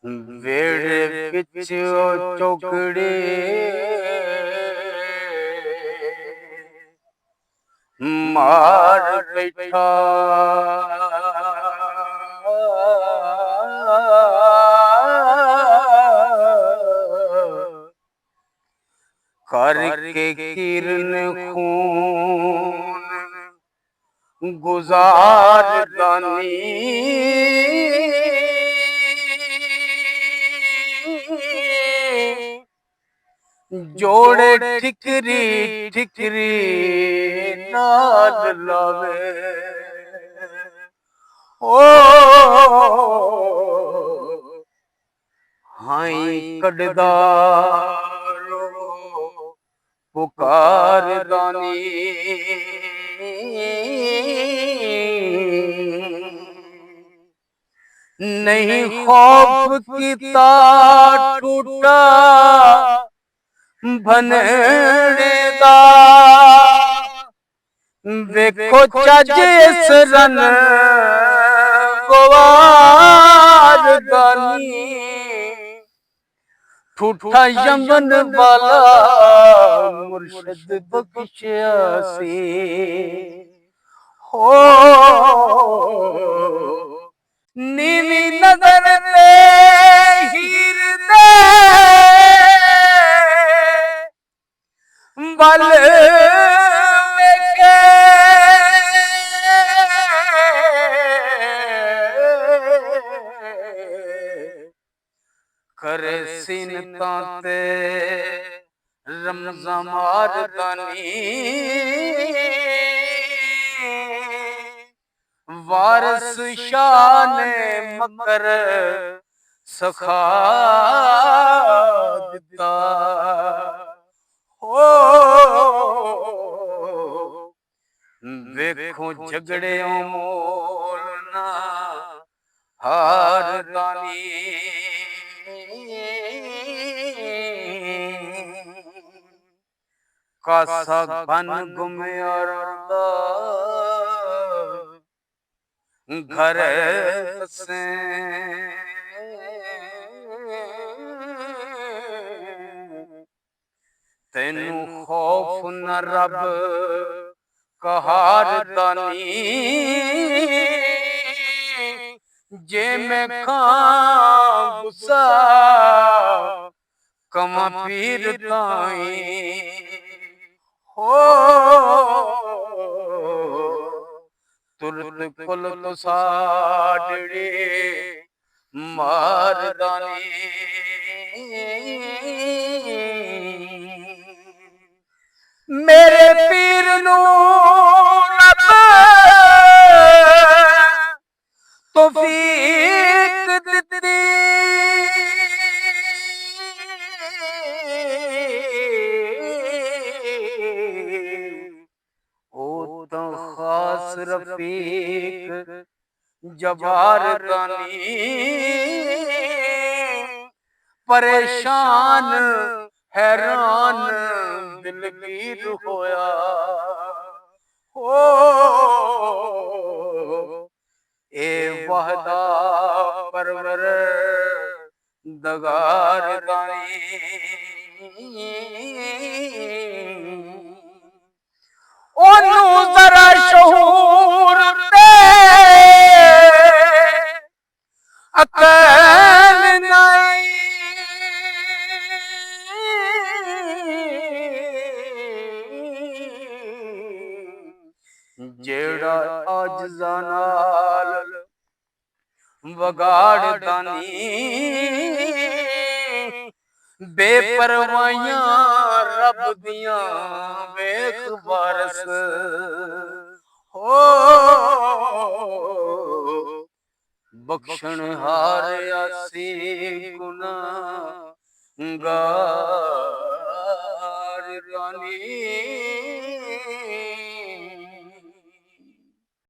ਵੇੜੇ ਵਿੱਚ ਉਹ ਚੌਕੜੇ ਮਾਰ ਬੈਠਾ ਕਰਕੇ ਕਿਰਨ ਖੂਨ ਗੁਜ਼ਾਰ ਜੋੜੇ ਠਿਕਰੀ ਠਿਕਰੀ ਨਾਲ ਲਾਵੇ ਓ ਹਾਈ ਕੱਢਦਾ ਪੁਕਾਰ ਦਾਨੀ ਨਹੀਂ ਖੌਫ ਕੀਤਾ ਟੂਟਾ ਭਨੜੇ ਦਾ ਵੇਖੋ ਚੱਜ ਇਸ ਰਨ ਗਵਾਰ ਦਾਨੀ ਠੂਠਾ ਯਮਨ ਵਾਲਾ ਮੁਰਸ਼ਦ ਬਖਸ਼ਿਆ ਸੀ ਹੋ ਨੀਵੀਂ ਨਜ਼ਰ ਤੇ ਹੀਰ ਦੇ ਬਲ ਵੇਖੇ ਕਰੇ ਸੀਨਤਾਂ ਤੇ ਰਮਜ਼ਾਂ ਮਾਰਦਾਨੀ ਵਾਰਸ ਸ਼ਾਹ ਨੇ ਮਕਰ ਸਖਾ ਦਿੱਤਾ ਹੋ ਵੇਖੋ ਝਗੜਿਓਂ ਮੋਲ ਨਾ ਹਾਰਦਾਨੀ ਕਾਸਾ ਬਨ ਗੁਮਿਆਰ ਦਾ ਘਰ ਸੇ ਤੈਨੂੰ ਖੌਫ ਨ ਰੱਬ ਕਹਾਰ ਦਾਨੀ ਜੇ ਮੈਂ ਖਾਂ ਗੁੱਸਾ ਕਮਾ ਪੀਰ ਤਾਈ ਹੋ ਤੁਰਤ ਕੁਲ ਤੋਂ ਸਾਡੜੇ ਮਾਰਦਾਨੀ ਮੇਰੇ ਪੀਰ ਨੂੰ ਰੱਬ ਤੌਫੀਕ ਦਿੱਤੀ ਉਹ ਤਾਂ ਖਾਸ ਰਫੀਕ ਜਬਾਰ ਦਾਨੀ ਪਰੇਸ਼ਾਨ हैरान दिलगीर होया हो ए वहदा परवर दगार दानी ओनू जरा शहूर ते अकल नहीं जेड़ा आजिज़ां नाल वगाड़ दानी बेपरवाहियां रब दियां वेख वारस हो बख्शण हार आसी गुनाहगार